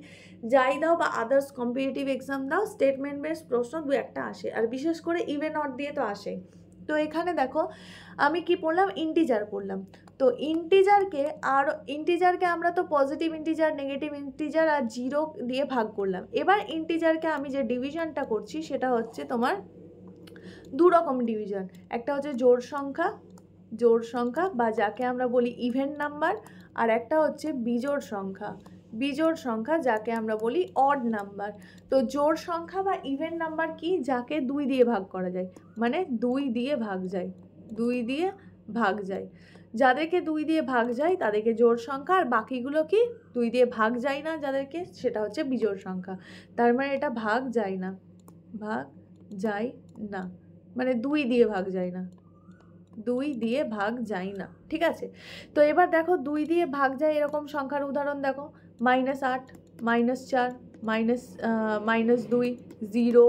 যাই দাও বা আদার্স কম্পিটিটিভ এক্সাম দাও, স্টেটমেন্ট বেস প্রশ্ন দু একটা আসে, আর বিশেষ করে ইভেন অড দিয়ে তো আসে। তো এখানে দেখো আমি কি পড়লাম, ইন্টিজার পড়লাম। তো ইন্টিজারকে আমরা তো পজিটিভ ইন্টিজার, নেগেটিভ ইন্টিজার আর জিরো দিয়ে ভাগ করলাম। এবার ইন্টিজারকে আমি যে ডিভিশনটা করছি সেটা হচ্ছে তোমার দু রকম ডিভিশন। একটা হচ্ছে জোড় সংখ্যা বা যাকে আমরা বলি ইভেন নাম্বার, আর একটা হচ্ছে বিজোড় সংখ্যা যাকে আমরা বলি অড নাম্বার। তো জোড় সংখ্যা বা ইভেন নাম্বার কি, যাকে 2 দিয়ে ভাগ করা যায়, মানে 2 দিয়ে ভাগ যায়। যাদেরকে 2 দিয়ে ভাগ যায় তাদেরকে জোড় সংখ্যা, আর বাকিগুলো কি 2 দিয়ে ভাগ যায় না যাদেরকে, সেটা হচ্ছে বিজোড় সংখ্যা। তার মানে এটা ভাগ যায় না, মানে 2 দিয়ে ভাগ যায় না, ঠিক আছে। তো এবার দেখো 2 দিয়ে ভাগ যায় এরকম সংখ্যার উদাহরণ দেখো, -8, -4, -2, 0,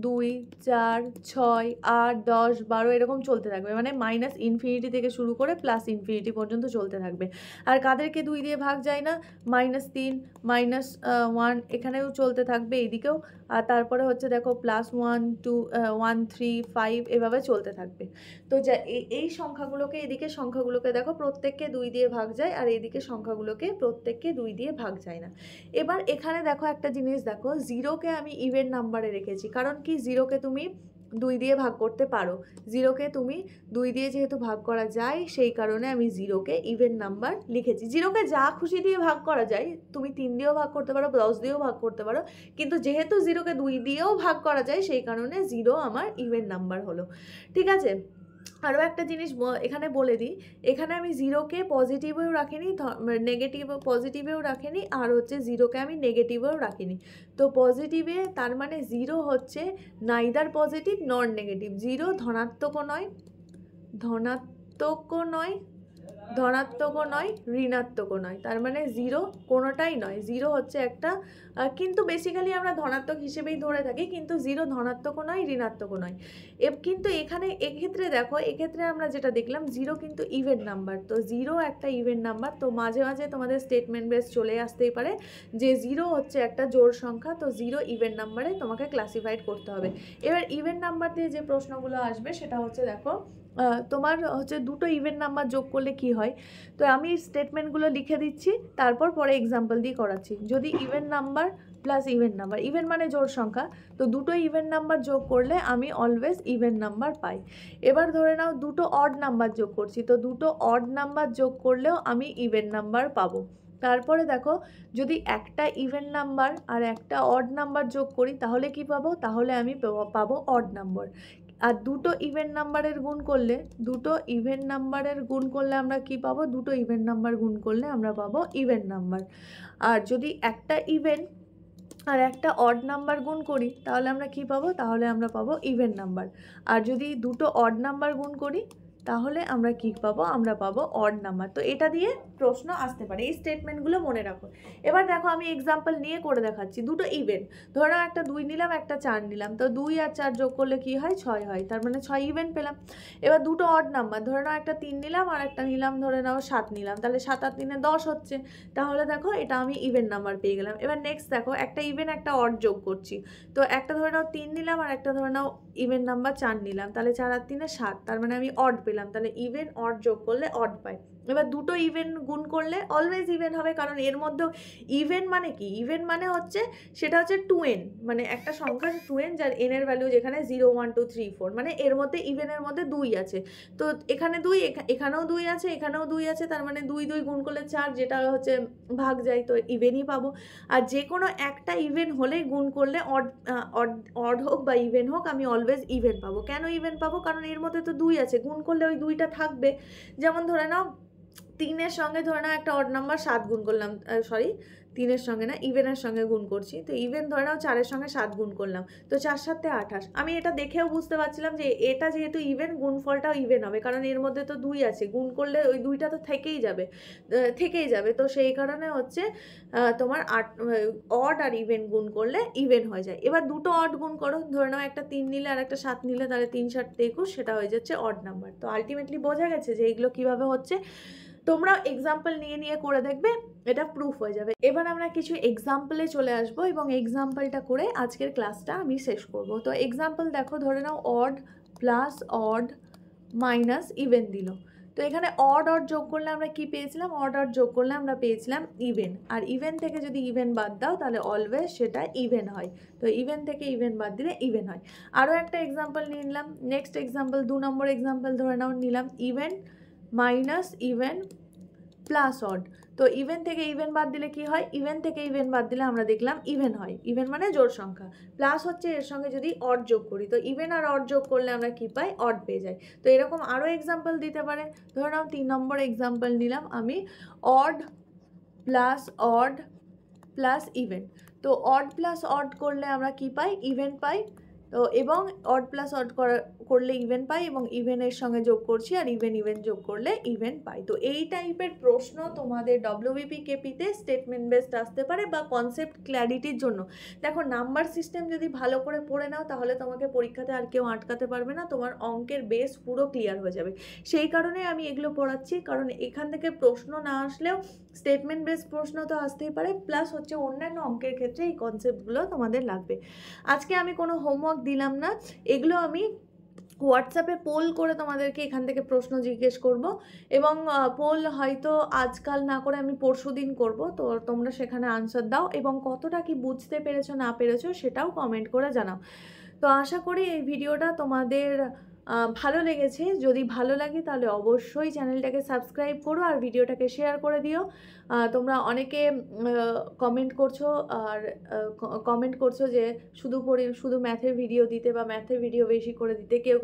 2, 4, 6, 8, 10, 12 এরকম চলতে থাকবে, মানে -ইনফিনিটি থেকে শুরু করে +ইনফিনিটি পর্যন্ত চলতে থাকবে। আর কাদেরকে 2 দিয়ে ভাগ যায় না, -3, -1 এখানেও চলতে থাকবে, এইদিকেও। আর তারপরে হচ্ছে দেখো +1, 2, 1, 3, 5 এভাবে চলতে থাকবে। তো এই সংখ্যাগুলোকে, এদিকে সংখ্যাগুলোকে দেখো প্রত্যেককে 2 দিয়ে ভাগ যায়, আর এইদিকে সংখ্যাগুলোকে প্রত্যেককে 2 দিয়ে ভাগ যায় না। এবার এখানে দেখো একটা জিনিস দেখো, জিরোকে আমি ইভেন নাম্বারে রেখেছি, কারণ কি জিরোকে তুমি 2 দিয়ে ভাগ করতে পারো। জিরোকে তুমি 2 দিয়ে যেহেতু ভাগ করা যায়, সেই কারণে আমি জিরোকে ইভেন নাম্বার লিখেছি। জিরোকে যা খুশি দিয়ে ভাগ করা যায়, তুমি 3 দিয়েও ভাগ করতে পারো, 10 দিয়েও ভাগ করতে পারো, কিন্তু যেহেতু জিরোকে 2 দিয়েও ভাগ করা যায়, সেই কারণে জিরো আমার ইভেন নাম্বার হলো, ঠিক আছে। আরও একটা জিনিস এখানে বলে দিই, এখানে আমি জিরোকে পজিটিভেও রাখিনি, পজিটিভেও রাখিনি, আর হচ্ছে জিরোকে আমি নেগেটিভেও রাখিনি। তো পজিটিভে তার মানে জিরো হচ্ছে নাইদার পজিটিভ নর নেগেটিভ, জিরো ধনাত্মকও নয় ঋণাত্মকও নয়, তার মানে জিরো কোনোটাই নয়। জিরো হচ্ছে একটা, কিন্তু বেসিক্যালি আমরা ধনাত্মক হিসেবেই ধরে থাকি, কিন্তু জিরো ধনাত্মকও নয় ঋণাত্মকও নয়। কিন্তু এখানে এক্ষেত্রে দেখো, এক্ষেত্রে আমরা যেটা দেখলাম, জিরো কিন্তু ইভেন নাম্বার। তো জিরো একটা ইভেন নাম্বার, তো মাঝে মাঝে তোমাদের স্টেটমেন্ট বেস চলে আসতেই পারে যে জিরো হচ্ছে একটা জোড় সংখ্যা, তো জিরো ইভেন নাম্বারে তোমাকে ক্লাসিফাইড করতে হবে। এবার ইভেন নাম্বার দিয়ে যে প্রশ্নগুলো আসবে সেটা হচ্ছে দেখো, তোমার হচ্ছে দুটো ইভেন নাম্বার যোগ করলে কি হয়। তো আমি স্টেটমেন্টগুলো লিখে দিচ্ছি, তারপর পরে এক্সাম্পল দিয়ে করাচ্ছি। যদি ইভেন নাম্বার প্লাস ইভেন মানে জোড় সংখ্যা, তো দুটো ইভেন নাম্বার যোগ করলে আমি অলওয়েজ ইভেন নাম্বার পাই। এবার ধরে নাও দুটো অড নাম্বার যোগ করছি, তো দুটো অড নাম্বার যোগ করলেও আমি ইভেন নাম্বার পাবো। তারপরে দেখো, যদি একটা ইভেন নাম্বার আর একটা অড নাম্বার যোগ করি তাহলে কি পাবো, তাহলে আমি পাবো অড নাম্বার। আর দুটো ইভেন নাম্বারের গুণ করলে আমরা কি পাবো, দুটো ইভেন নাম্বার গুণ করলে আমরা পাবো ইভেন নাম্বার। আর যদি একটা ইভেন আর একটা অড নাম্বার গুণ করি তাহলে আমরা কি পাবো, তাহলে আমরা পাবো ইভেন নাম্বার। আর যদি দুটো অড নাম্বার গুণ করি তাহলে আমরা কি পাবো, আমরা পাবো অড নাম্বার। তো এটা দিয়ে প্রশ্ন আসতে পারে, এই স্টেটমেন্টগুলো মনে রাখো। এবার দেখো আমি এক্সাম্পল নিয়ে করে দেখাচ্ছি। দুটো ইভেন, ধরো একটা 2 নিলাম, একটা 4 নিলাম, তো 2 আর 4 যোগ করলে কি হয়, 6 হয়, তার মানে 6 ইভেন পেলাম। এবার দুটো অড নাম্বার, ধরে নাও একটা 3 নিলাম আর একটা নিলাম, ধরে নাও 7 নিলাম, তাহলে 7 আর 3 10 হচ্ছে, তাহলে দেখো এটা আমি ইভেন নাম্বার পেয়ে গেলাম। এবার নেক্সট দেখো, একটা ইভেন একটা অড যোগ করছি, তো একটা ধরে নাও 3 নিলাম আর একটা ধরে নাও ইভেন নাম্বার 4 নিলাম, তাহলে 4 আর 3 7, তার মানে আমি অড পেলাম, তাহলে ইভেন অড যোগ করলে অড পাই। এবার দুটো ইভেন গুণ করলে অলওয়েজ ইভেন হবে, কারণ এর মধ্যেও ইভেন মানে কি, ইভেন মানে হচ্ছে সেটা হচ্ছে 2n, মানে একটা সংখ্যা 2n যার n এর ভ্যালু যেখানে 0 1 2 3 4, মানে এর মধ্যে ইভেনের মধ্যে 2 আছে। তো এখানে 2, এখানেও 2 আছে, এখানেও 2 আছে, তার মানে 2 2 গুণ করলে 4, যেটা হচ্ছে ভাগ যায়, তো ইভেনই পাবো। আর যে কোনো একটা ইভেন হলেই গুণ করলে অড হোক বা ইভেন হোক, আমি অলওয়েজ ইভেন পাবো। কেন ইভেন পাবো? কারণ এর মধ্যে তো 2 আছে, গুণ করলে ওই 2টা থাকবে। যেমন ধরে নাও 3-এর সঙ্গে ধরে নাও একটা অড নাম্বার 7 গুণ করলাম, সরি 3-এর সঙ্গে না, ইভেনের সঙ্গে গুণ করছি। তো ইভেন ধরে নাও 4-এর সঙ্গে 7 গুণ করলাম, তো 4 7 28। আমি এটা দেখেও বুঝতে পারছিলাম যে এটা যেহেতু ইভেন, গুণফলটাও ইভেন হবে, কারণ এর মধ্যে তো 2 আছে, গুণ করলে ওই 2টা তো থেকেই যাবে। তো সেই কারণে হচ্ছে তোমার অড আর ইভেন গুণ করলে ইভেন হয়ে যায়। এবার দুটো অড গুণ করো, ধরে নাও একটা 3 নিলে আর একটা 7 নিলে, তাহলে 3 7 21, সেটা হয়ে যাচ্ছে অড নাম্বার। তো আলটিমেটলি বোঝা গেছে যে এইগুলো কিভাবে হচ্ছে। তোমরা এক্সাম্পল নিয়ে করে দেখবে, এটা প্রুফ হয়ে যাবে। এবার আমরা কিছু এক্সাম্পলে চলে আসবো এবং এক্সাম্পলটা করে আজকের ক্লাসটা আমি শেষ করব। তো এক্সাম্পল দেখো, ধরে নাও odd plus odd minus even দিল। তো এখানে অড যোগ করলে আমরা কি পেয়েছিলাম? অড যোগ করলে আমরা পেয়েছিলাম ইভেন। আর ইভেন থেকে যদি ইভেন বাদ দাও তাহলে অলওয়েজ সেটা ইভেন হয়। তো ইভেন থেকে ইভেন বাদ দিলে ইভেন হয়। আরও একটা এক্সাম্পল নিয়ে নিলাম। নেক্সট এক্সাম্পল, 2 নম্বর এক্সাম্পল ধরে নাও নিলাম even minus even plus odd. তো ইভেন থেকে ইভেন বাদ দিলে কি হয়? ইভেন থেকে ইভেন বাদ দিলে আমরা দেখলাম ইভেন হয়। ইভেন মানে জোড় সংখ্যা, প্লাস হচ্ছে এর সঙ্গে যদি অড যোগ করি, তো ইভেন আর অড যোগ করলে আমরা কি পাই? অড পেয়ে যাই। তো এরকম আরও এক্সাম্পল দিতে পারে। ধরে নাও 3 নম্বর এক্সাম্পল নিলাম আমি, অড প্লাস ইভেন। তো অড প্লাস অড করলে আমরা কি পাই? ইভেন পাই। তো এবং অড প্লাস অড করলে ইভেন পাই, এবং ইভেনের সঙ্গে যোগ করছি, আর ইভেন যোগ করলে ইভেন পাই। তো এই টাইপের প্রশ্ন তোমাদের WBPKPতে স্টেটমেন্ট বেসড আসতে পারে, বা কনসেপ্ট ক্ল্যারিটির জন্য। দেখো, নাম্বার সিস্টেম যদি ভালো করে পড়ে নাও তাহলে তোমাকে পরীক্ষাতে আর কেউ আটকাতে পারবে না, তোমার অঙ্কের বেস পুরো ক্লিয়ার হয়ে যাবে। সেই কারণে আমি এগুলো পড়াচ্ছি, কারণ এখান থেকে প্রশ্ন না আসলেও স্টেটমেন্ট বেস প্রশ্ন তো আসতেই পারে, প্লাস হচ্ছে অন্যান্য অঙ্কের ক্ষেত্রে এই কনসেপ্টগুলো তোমাদের লাগবে। আজকে আমি কোনো হোমওয়ার্ক দিলাম না, এগুলো আমি হোয়াটসঅ্যাপে পোল করে তোমাদেরকে এখান থেকে প্রশ্ন জিজ্ঞেস করব, এবং পোল হয়তো আজকাল না করে আমি পরশুদিন করব। তো তোমরা সেখানে আনসার দাও, এবং কতটা কি বুঝতে পেরেছো না পেরেছো সেটাও কমেন্ট করে জানাও। তো আশা করি এই ভিডিওটা তোমাদের ভালো লেগেছে। যদি ভালো লাগে তাহলে অবশ্যই চ্যানেলটাকে সাবস্ক্রাইব করো আর ভিডিওটাকে শেয়ার করে দিও। তোমরা অনেকে কমেন্ট করছো যে শুধু ম্যাথের ভিডিও দিতে, বা ম্যাথের ভিডিও বেশি করে দিতে। কেউ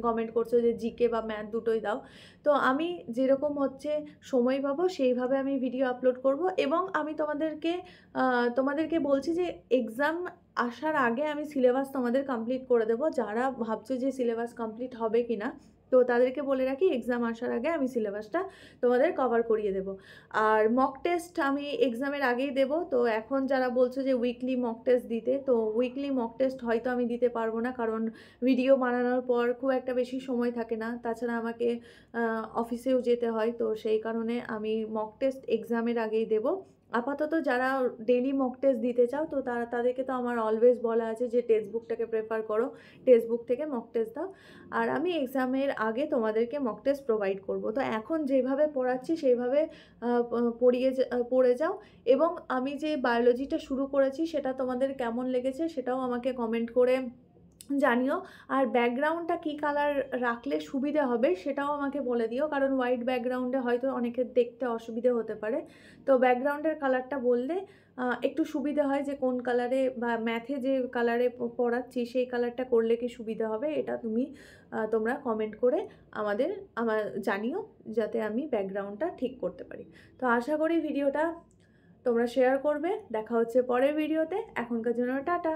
কমেন্ট করছো যে জিকে বা ম্যাথ দুটোই দাও। তো আমি যেরকম হচ্ছে সময় পাবো সেইভাবে আমি ভিডিও আপলোড করব, এবং আমি তোমাদেরকে বলছি যে এক্সাম আসার আগে আমি সিলেবাস তোমাদের কমপ্লিট করে দেবো। যারা ভাবছো যে সিলেবাস কমপ্লিট হবে কি না, তো তাদেরকে বলে রাখি, এক্সাম আসার আগে আমি সিলেবাসটা তোমাদের কভার করিয়ে দেবো। আর মক টেস্ট আমি এক্সামের আগেই দেবো। তো এখন যারা বলছো যে উইকলি মক টেস্ট দিতে, তো উইকলি মক টেস্ট হয়তো আমি দিতে পারবো না, কারণ ভিডিও বানানোর পর খুব একটা বেশি সময় থাকে না, তাছাড়া আমাকে অফিসেও যেতে হয়। তো সেই কারণে আমি মক টেস্ট এক্সামের আগেই দেবো। আপাতত যারা ডেলি মক টেস্ট দিতে চাও, তো তাদেরকে তো আমার অলওয়েজ বলা আছে যে টেক্সট বুকটাকে প্রেফার করো, টেক্সট বুক থেকে মক টেস্ট দাও, আর আমি এক্সামের আগে তোমাদেরকে মক টেস্ট প্রোভাইড করব। তো এখন যেভাবে পড়াচ্ছি সেইভাবে পড়ে যাও, এবং আমি যে বায়োলজিটা শুরু করেছি সেটা তোমাদের কেমন লেগেছে সেটাও আমাকে কমেন্ট করে জানিও। আর ব্যাকগ্রাউন্ডটা কী কালার রাখলে সুবিধা হবে সেটাও আমাকে বলে দিও, কারণ হোয়াইট ব্যাকগ্রাউন্ডে হয়তো অনেকের দেখতে অসুবিধে হতে পারে। তো ব্যাকগ্রাউন্ডের কালারটা বললে একটু সুবিধা হয়, যে কোন কালারে বা ম্যাথে যে কালারে পড়াচ্ছি সেই কালারটা করলে কি সুবিধা হবে, এটা তোমরা কমেন্ট করে আমার জানিও, যাতে আমি ব্যাকগ্রাউন্ডটা ঠিক করতে পারি। তো আশা করি ভিডিওটা তোমরা শেয়ার করবে। দেখা হচ্ছে পরের ভিডিওতে। এখনকার জন্য টাটা।